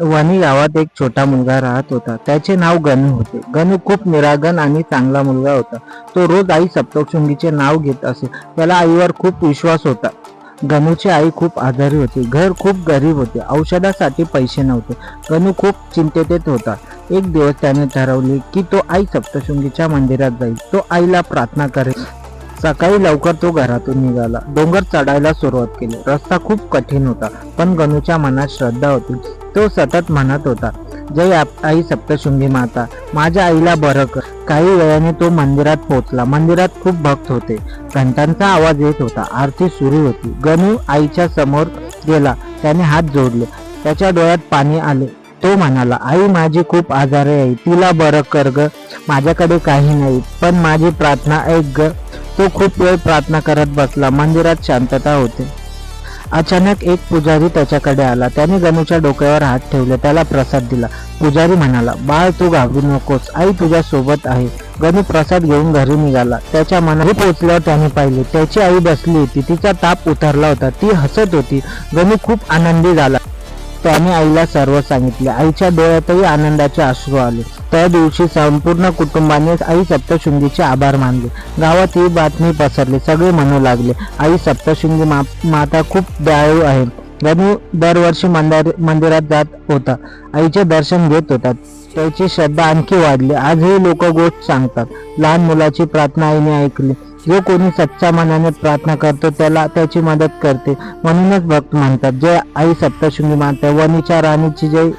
वणी गावात एक छोटा मुलगा राहत होता. त्याचे नाव गणू होते. गणू खूप निरागन आणि चांगला मुलगा होता. तो रोज आई सप्तशृंगीचे नाव घेत असे. त्याला आईवर खूप विश्वास होता. गणूची आई खूप आजारी होती. घर खूप गरीब होते. औषधासाठी पैसे नव्हते. गणू खूप चिंतेत होता. एक दिवस त्याने ठरवले की तो आई सप्तशृंगीच्या मंदिरात जाईल. तो आईला प्रार्थना करेल. सकाळी लवकर तो घरातून निघाला. डोंगर चढायला सुरुवात केली. रस्ता खूप कठीण होता, पण गणूच्या मनात श्रद्धा होती. तो सतत म्हणत होता, जय आई सप्तशृंगी माता, माझ्या आईला बरं कर. काही वेळाने तो मंदिरात पोहोचला. मंदिरात खूप भक्त होते. घंटांचा आवाज येत होता. आरती सुरू होती. गणू आईच्या समोर गेला. त्याने हात जोडले. त्याच्या डोळ्यात पाणी आले. तो म्हणाला, आई माझी खूप आजारी आहे, तिला बरं कर ग. माझ्याकडे काही नाही, पण माझी प्रार्थना ऐक ग. तो खूप वेळ प्रार्थना करत बसला. मंदिरात शांतता होती. अचानक एक पुजारी त्याच्याकडे आला. त्याने गणूच्या डोक्यावर हात ठेवले. त्याला प्रसाद दिला. पुजारी म्हणाला, बाळ तू घाबरू नकोस, आई तुझ्या सोबत आहे. गणू प्रसाद घेऊन घरी निघाला. त्याच्या मनात पोहोचल्यावर त्याने पाहिले, त्याची आई बसली होती. तिचा ताप उतरला होता. ती हसत होती. गणू खूप आनंदी झाला. त्याने आईला सर्व सांगितले. आईच्या डोळ्यातही आनंदाचे अश्रू आले. त्या दिवशी संपूर्ण कुटुंबाने आई सप्तशृंगीचे आभार मानले. गावात ही बातमी पसरली. सगळे म्हणू लागले, आई सप्तशृंगी माता खूप दयाळू आहे. गणू दरवर्षी मंदिरात जात होता. आईचे दर्शन घेत होता. त्याची श्रद्धा आणखी वाढली. आजही लोक गोष्ट सांगतात, लहान मुलाची प्रार्थना आईने ऐकली. जो कोणी सच्चा मनाने प्रार्थना करतो त्याला त्याची मदत करते. म्हणूनच भक्त म्हणतात, जय आई सप्तशृंगी माता, वणीच्या राणीची जय.